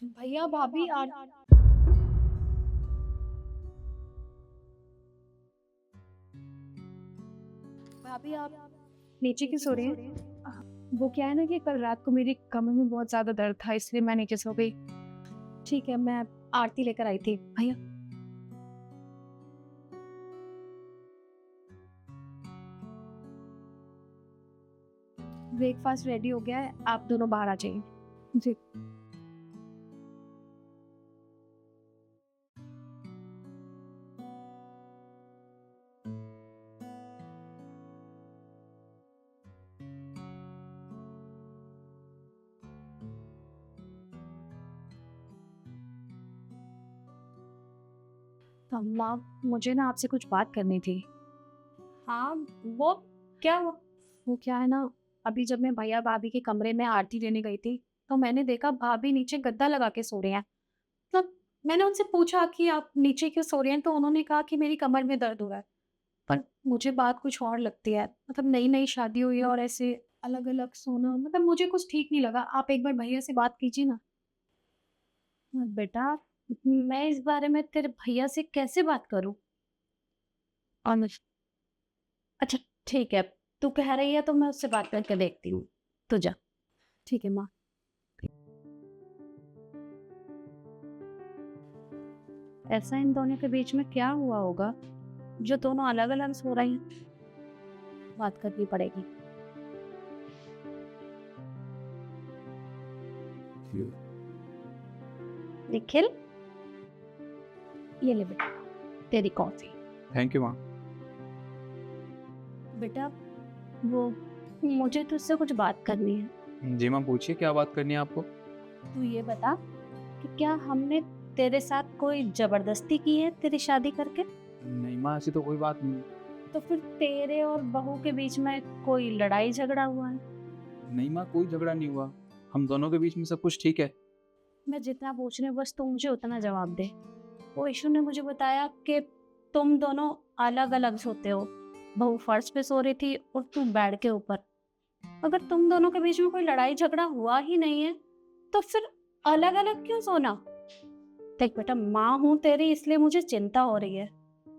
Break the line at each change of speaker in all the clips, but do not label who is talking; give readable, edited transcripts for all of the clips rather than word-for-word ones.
भैया भाभी आ भाभी आप नीचे क्यों सो रहे हैं? वो क्या है ना कि कल रात को मेरी कमर में बहुत ज्यादा दर्द था इसलिए मैं नीचे सो गई। ठीक है, मैं आरती लेकर आई थी भैया। ब्रेकफास्ट रेडी हो गया है, आप दोनों बाहर आ जाइए। जी। अम्मा, मुझे ना आपसे कुछ बात करनी थी। हाँ, वो क्या हुआ? वो क्या है ना, अभी जब मैं भैया भाभी के कमरे में आरती लेने गई थी तो मैंने देखा भाभी नीचे गद्दा लगा के सो रहे हैं। मतलब मैंने उनसे पूछा कि आप नीचे क्यों सो रहे हैं, तो उन्होंने कहा कि मेरी कमर में दर्द हो रहा है। पर मुझे बात कुछ और लगती है। मतलब नई-नई शादी हुई है और ऐसे अलग-अलग सोना, मतलब मुझे कुछ ठीक नहीं लगा। आप एक बार भैया से बात कीजिए ना। बेटा, मैं इस बारे में तेरे भैया से कैसे बात करूँ? अनुज, अच्छा ठीक है, तू कह रही है तो मैं उससे बात करके देखती हूँ। तू जा। ठीक है माँ। ऐसा इन दोनों के बीच में क्या हुआ होगा जो दोनों अलग-अलग सो रही हैं? बात करनी पड़ेगी। निखिल, ये ले बेटा, तेरी कॉफी।
थैंक यू माँ।
बेटा, वो मुझे तुझसे कुछ बात करनी है।
जी माँ, पूछिए क्या बात करनी है आपको।
तू ये बता कि क्या हमने तेरे साथ कोई जबरदस्ती की है तेरी शादी करके?
नहीं माँ, ऐसी तो कोई बात नहीं है।
तो फिर तेरे और बहू के बीच में कोई लड़ाई झगड़ा हुआ है?
नहीं माँ, कोई झगड़ा नहीं हुआ। हम दोनों के बीच में सब कुछ ठीक है।
मैं जितना पूछ रही हूँ बस तू मुझे उतना जवाब दे। वो ईशु ने मुझे बताया कि तुम दोनों अलग अलग सोते हो। बहू फर्श पे सो रही थी और तू बेड के ऊपर। अगर तुम दोनों के बीच में कोई लड़ाई झगड़ा हुआ ही नहीं है तो फिर अलग अलग क्यों सोना? देख बेटा, माँ हूं तेरी इसलिए मुझे चिंता हो रही है।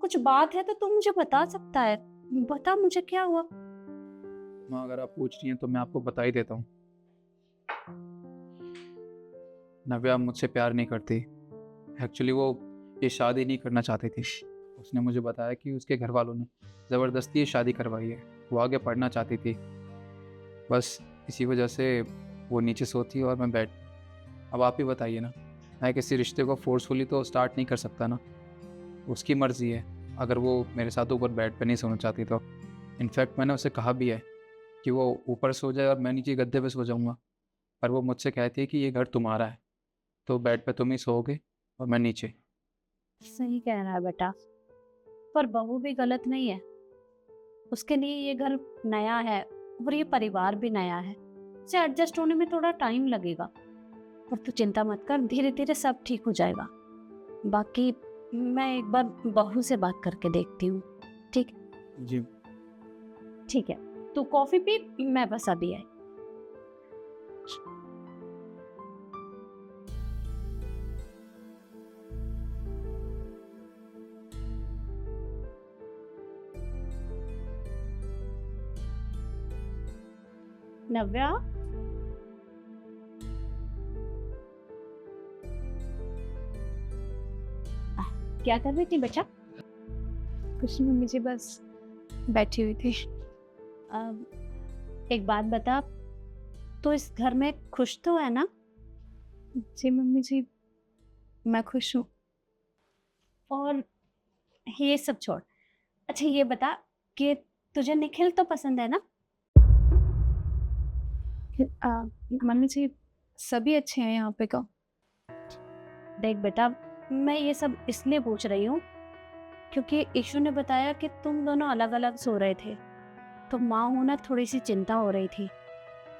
कुछ बात है तो तू मुझे बता सकता है। बता मुझे क्या हुआ।
माँ, अगर आप पूछ रही हैं तो मैं आपको बता ही देता हूँ। नव्या मुझसे प्यार नहीं करती। एक्चुअली वो ये शादी नहीं करना चाहती थी। उसने मुझे बताया कि उसके घर वालों ने ज़बरदस्ती ये शादी करवाई है। वो आगे पढ़ना चाहती थी। बस इसी वजह से वो नीचे सोती है और मैं बेड। अब आप ही बताइए ना, मैं किसी रिश्ते को फोर्सफुली तो स्टार्ट नहीं कर सकता ना। उसकी मर्ज़ी है। अगर वो मेरे साथ ऊपर बेड पे नहीं सोना चाहती तो इनफैक्ट मैंने उसे कहा भी है कि वो ऊपर सो जाए और मैं नीचे गद्दे पे सो जाऊँगा। पर वो मुझसे कहती है कि ये घर तुम्हारा है, तो बेड पे तुम ही सोओगे और मैं नीचे।
सही कह रहा है बेटा, पर बहू भी गलत नहीं है। उसके लिए ये घर नया है और ये परिवार भी नया है। इसे एडजस्ट होने में थोड़ा टाइम लगेगा। पर तू चिंता मत कर, धीरे धीरे सब ठीक हो जाएगा। बाकी मैं एक बार बहू से बात करके देखती हूँ। ठीक?
जी।
ठीक है, तू कॉफी पी, मैं बस अभी आई। नव्या, क्या कर रही थी बेटा?
कुछ नहीं मम्मी जी, बस बैठी हुई थी।
अब एक बात बता, तो इस घर में खुश तो है ना?
जी मम्मी जी, मैं खुश हूँ।
और ये सब छोड़, अच्छा ये बता कि तुझे निखिल तो पसंद है ना?
मम्मी जी, सभी अच्छे हैं यहाँ पे का।
देख बेटा, मैं ये सब इसलिए पूछ रही हूँ क्योंकि ईशु ने बताया कि तुम दोनों अलग अलग सो रहे थे। तो माँ हूं ना, थोड़ी सी चिंता हो रही थी।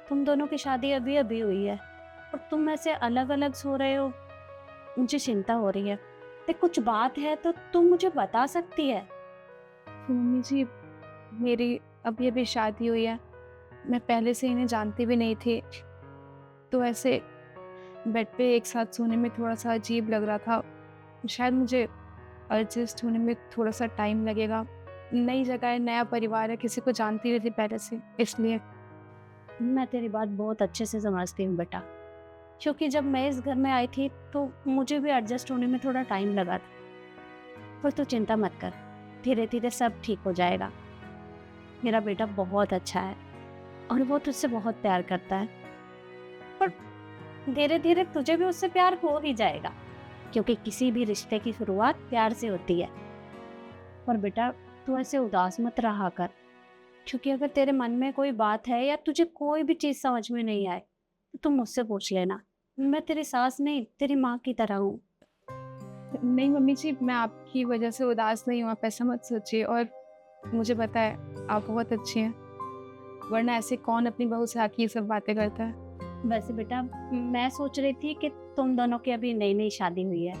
तुम दोनों की शादी अभी अभी हुई है और तुम ऐसे अलग अलग सो रहे हो, मुझे चिंता हो रही है। देख, कुछ बात है तो तुम मुझे बता सकती है।
मम्मी जी, मेरी अभी अभी शादी हुई है। मैं पहले से इन्हें जानती भी नहीं थी, तो ऐसे बेड पे एक साथ सोने में थोड़ा सा अजीब लग रहा था। शायद मुझे एडजस्ट होने में थोड़ा सा टाइम लगेगा। नई जगह है, नया परिवार है, किसी को जानती नहीं थी पहले से, इसलिए।
मैं तेरी बात बहुत अच्छे से समझती हूँ बेटा, क्योंकि जब मैं इस घर में आई थी तो मुझे भी एडजस्ट होने में थोड़ा टाइम लगा था। पर तू चिंता मत कर, धीरे धीरे सब ठीक हो जाएगा। मेरा बेटा बहुत अच्छा है और वो तुझसे बहुत प्यार करता है, पर धीरे धीरे तुझे भी उससे प्यार हो ही जाएगा, क्योंकि किसी भी रिश्ते की शुरुआत प्यार से होती है। पर बेटा तू ऐसे उदास मत रहा कर, क्योंकि अगर तेरे मन में कोई बात है या तुझे कोई भी चीज़ समझ में नहीं आए तो तुम मुझसे पूछ लेना। मैं तेरी सास नहीं, तेरी माँ की तरह हूँ।
नहीं मम्मी जी, मैं आपकी वजह से उदास नहीं हूँ, आप ऐसा मत सोचिए। और मुझे पता है आप बहुत अच्छी हैं, वरना ऐसे कौन अपनी बहू से आके ये सब बातें करता है।
वैसे बेटा मैं सोच रही थी कि तुम दोनों की अभी नई नई शादी हुई है,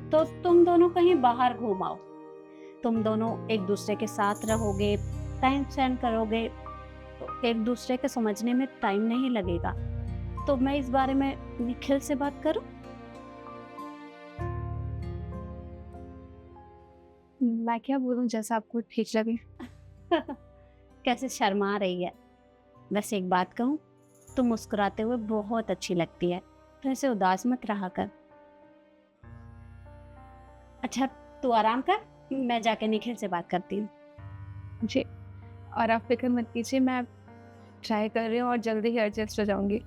तो तुम दोनों कहीं बाहर घूम आओ। तुम दोनों एक दूसरे के साथ रहोगे, टाइम स्पेंड करोगे, तो एक दूसरे के समझने में टाइम नहीं लगेगा। तो मैं इस बारे में निखिल से बात करूं?
मैं क्या बोलूँ, जैसा आपको ठीक लगे।
कैसे शर्मा रही है। वैसे एक बात कहूँ, तुम मुस्कुराते हुए बहुत अच्छी लगती है, तो ऐसे उदास मत रहा कर। अच्छा तू आराम कर, मैं जाके निखिल से बात करती हूँ।
जी, और आप फिक्र मत कीजिए, मैं ट्राई कर रही हूँ और जल्दी ही एडजस्ट हो जाऊंगी।